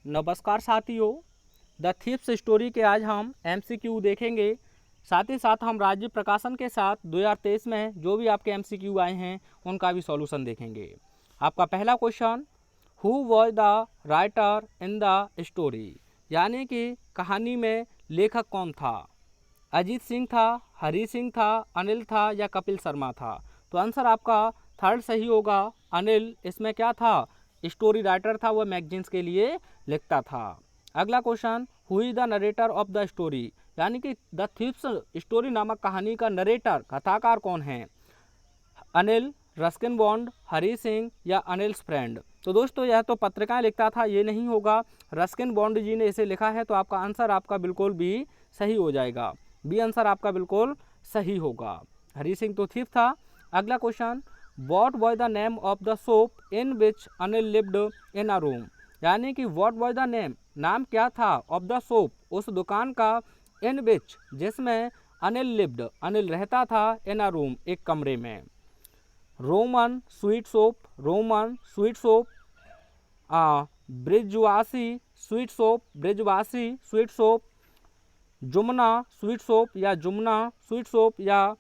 नमस्कार साथियों, the thieves story के आज हम एमसीक्यू देखेंगे। साथ ही साथ हम राज्य प्रकाशन के साथ 2023 में जो भी आपके एमसीक्यू आए हैं उनका भी सॉल्यूशन देखेंगे। आपका पहला question, who was the writer in the story, यानी कि कहानी में लेखक कौन था। अजीत सिंह था, हरी सिंह था, अनिल था या कपिल शर्मा था। तो आंसर आपका थर्ड सही होगा, अनिल। इसमें क्या था, स्टोरी राइटर था, वह मैगजीन्स के लिए लिखता था। अगला question, who is the narrator of the story, यानी कि द थीप्स स्टोरी नामक कहानी का नरेटर कथाकार कौन है। अनिल, रस्किन बॉन्ड, हरी सिंह या अनिल्स फ्रेंड। तो दोस्तों यह तो पत्रिकाएं लिखता था, ये नहीं होगा। रस्किन बॉन्ड जी ने इसे लिखा है, तो आपका आंसर आपका बिल्कुल भी सही हो जाएगा। बी आंसर आपका बिल्कुल सही होगा। हरी सिंह तो थीप था। अगला question, what was the name of the shop in which Anil lived in a room, यानी कि वॉट वॉज द नेम, नाम क्या था, ऑफ द शॉप, उस दुकान का, इन विच जिसमें अनिल लिव्ड, अनिल रहता था, इन अ रूम एक कमरे में। Roman sweet soap, Roman sweet soap, Brijwasi sweet soap, Brijwasi sweet soap, Jumna sweet soap या जुमना स्वीट सोप या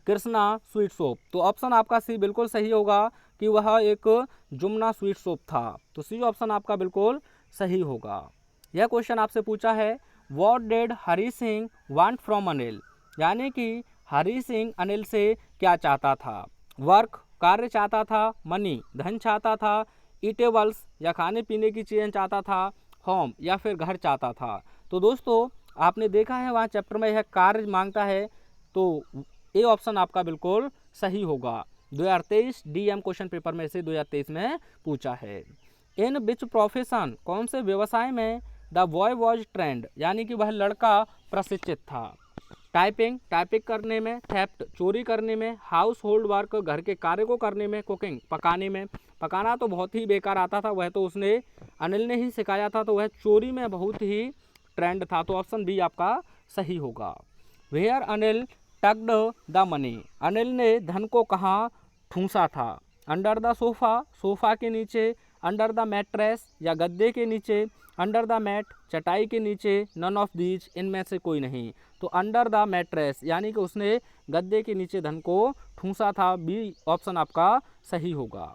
कृष्णा स्वीट सोप। तो ऑप्शन आपका सी बिल्कुल सही होगा कि वह एक जुमना स्वीट सोप था। तो सी ऑप्शन आपका बिल्कुल सही होगा। यह क्वेश्चन आपसे पूछा है, what did Hari Singh want from Anil, यानी कि हरी सिंह अनिल से क्या चाहता था। वर्क, कार्य चाहता था, मनी, धन चाहता था, ईटेबल्स या खाने पीने की चीज़ें चाहता था, होम या फिर घर चाहता था। तो दोस्तों आपने देखा है वहाँ चैप्टर में यह कार्य मांगता है, तो ए ऑप्शन आपका बिल्कुल सही होगा। 2023 डीएम क्वेश्चन पेपर में से 2023 में पूछा है। इन विच प्रोफेशन, कौन से व्यवसाय में द बॉय वॉज ट्रेंड, यानी कि वह लड़का प्रशिक्षित था। टाइपिंग, टाइपिंग करने में, थेफ्ट, चोरी करने में, हाउस होल्ड वर्क, घर के कार्य को करने में, कुकिंग, पकाने में। पकाना तो बहुत ही बेकार आता था, वह तो उसने अनिल ने ही सिखाया था, तो वह चोरी में बहुत ही ट्रेंड था। तो ऑप्शन बी आपका सही होगा। Where Anil tucked the money, Anil ने धन को कहाँ ठूंसा था। अंडर द सोफा, सोफा के नीचे, अंडर द मैट्रेस या गद्दे के नीचे, अंडर द मैट, चटाई के नीचे, नन ऑफ दीज, इनमें से कोई नहीं। तो अंडर द मैट्रेस, यानी कि उसने गद्दे के नीचे धन को ठूंसा था। बी ऑप्शन आपका सही होगा।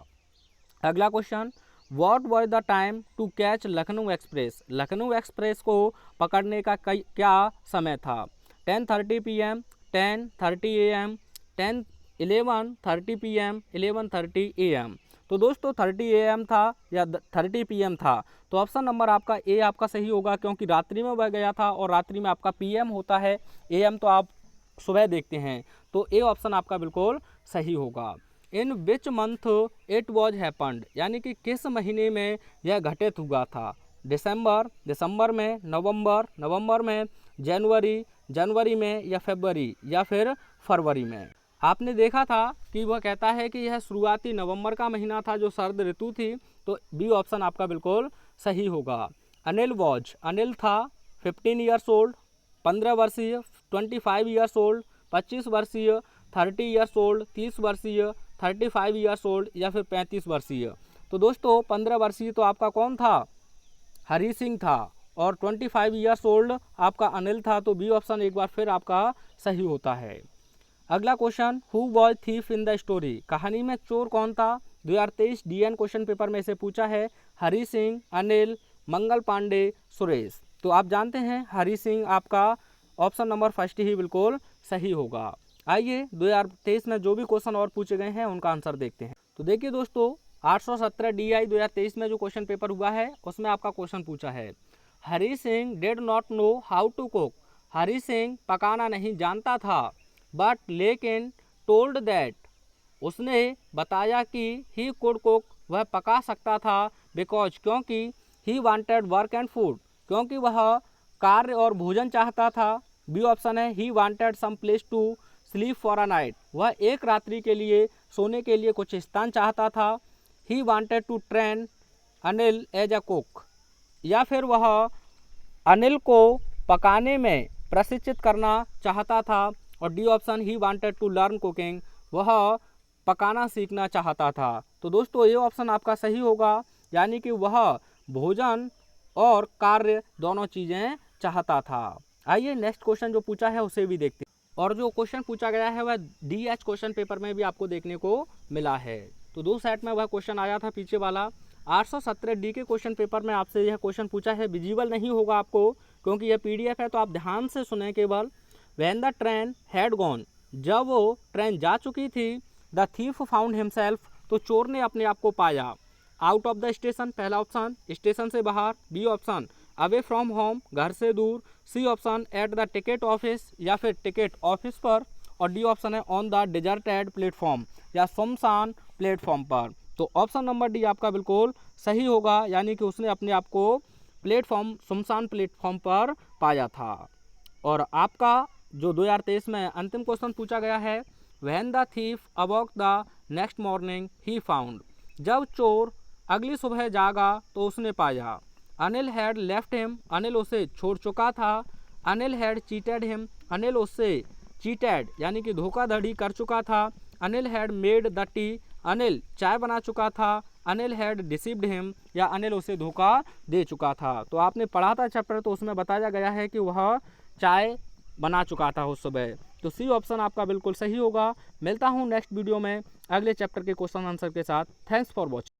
अगला question, what was the time to catch Lucknow Express, Lucknow Express को पकड़ने का क्या समय था। 10:30 PM, 10:30 AM, 11:30 PM, 11:30 AM। तो दोस्तों 30 AM था या 30 PM था। तो ऑप्शन नंबर आपका ए आपका सही होगा, क्योंकि रात्रि में वह गया था और रात्रि में आपका PM होता है, AM तो आप सुबह देखते हैं। तो ए ऑप्शन आपका बिल्कुल सही होगा। In which month it was happened, यानी कि किस महीने में यह घटित हुआ था। दिसंबर, दिसंबर में, नवंबर, नवंबर में, जनवरी, जनवरी में या फरवरी या फिर फरवरी में। आपने देखा था कि वह कहता है कि यह शुरुआती नवंबर का महीना था जो सर्द ऋतु थी। तो बी ऑप्शन आपका बिल्कुल सही होगा। अनिल वॉज, अनिल था 15 ईयर्स ओल्ड, 15 वर्षीय, 25 ईयर्स ओल्ड, 25 वर्षीय, 30 ईयर्स ओल्ड, 30 वर्षीय, 35 ईयर्स ओल्ड या फिर 35 वर्षीय। तो दोस्तों 15 वर्षीय तो आपका कौन था, हरी सिंह था, और 25 ईयर्स ओल्ड आपका अनिल था। तो बी ऑप्शन एक बार फिर आपका सही होता है। अगला question, who was thief in the story, कहानी में चोर कौन था। 2023 डीएन क्वेश्चन पेपर में से पूछा है। हरी सिंह, अनिल, मंगल पांडे, सुरेश। तो आप जानते हैं हरी सिंह आपका ऑप्शन नंबर फर्स्ट ही बिल्कुल सही होगा। आइए 2023 में जो भी क्वेश्चन और पूछे गए हैं उनका आंसर देखते हैं। तो देखिए दोस्तों 817 DI 2023 में जो क्वेश्चन पेपर हुआ है उसमें आपका क्वेश्चन पूछा है, Hari Singh did not know how to cook, Hari Singh पकाना नहीं जानता था, बट लेकिन टोल्ड दैट, उसने बताया कि ही कुड कुक, वह पका सकता था, बिकॉज क्योंकि, he wanted work and food, क्योंकि वह कार्य और भोजन चाहता था। बी ऑप्शन है, he wanted some place to sleep for a night, वह एक रात्रि के लिए सोने के लिए कुछ स्थान चाहता था। He wanted to train Anil as a cook, या फिर वह अनिल को पकाने में प्रशिक्षित करना चाहता था। और D option, he wanted to learn cooking, वह पकाना सीखना चाहता था। तो दोस्तों ये ऑप्शन आपका सही होगा, यानी कि वह भोजन और कार्य दोनों चीज़ें चाहता था। आइए नेक्स्ट क्वेश्चन जो पूछा है उसे भी देखते हैं। और जो क्वेश्चन पूछा गया है वह DH क्वेश्चन पेपर में भी आपको देखने को मिला है। तो 2 सेट में वह क्वेश्चन आया था पीछे वाला। 817 D के क्वेश्चन पेपर में आपसे यह क्वेश्चन पूछा है, विजिबल नहीं होगा आपको क्योंकि यह PDF है, तो आप ध्यान से सुने केवल। When the train had gone, जब वो ट्रेन जा चुकी थी, द थीफ फाउंड हिमसेल्फ, तो चोर ने अपने आप को पाया। आउट ऑफ द स्टेशन, पहला ऑप्शन, स्टेशन से बाहर। B option, away from home, घर से दूर। C option, at the ticket office, या फिर टिकट ऑफिस पर। और डी ऑप्शन है ऑन द डिजर्टेड प्लेटफॉर्म, या सुनसान प्लेटफॉर्म पर। तो ऑप्शन नंबर डी आपका बिल्कुल सही होगा, यानी कि उसने अपने आप को प्लेटफॉर्म, सुनसान प्लेटफॉर्म पर पाया था। और आपका जो 2023 में अंतिम क्वेश्चन पूछा गया है, when the thief awoke the next morning he found, जब चोर अगली सुबह जागा तो उसने पाया। Anil had left him, Anil उसे छोड़ चुका था। Anil had cheated him, Anil उससे चीटेड यानी कि धोखाधड़ी कर चुका था। Anil had made the tea, Anil चाय बना चुका था। अनिल हैड डिसीव्ड हिम, या अनिल उसे धोखा दे चुका था। तो आपने पढ़ा था चैप्टर, तो उसमें बताया गया है कि वह चाय बना चुका था उस सुबह। तो सी ऑप्शन आपका बिल्कुल सही होगा। मिलता हूँ नेक्स्ट वीडियो में अगले चैप्टर के क्वेश्चन आंसर के साथ। Thanks for watching.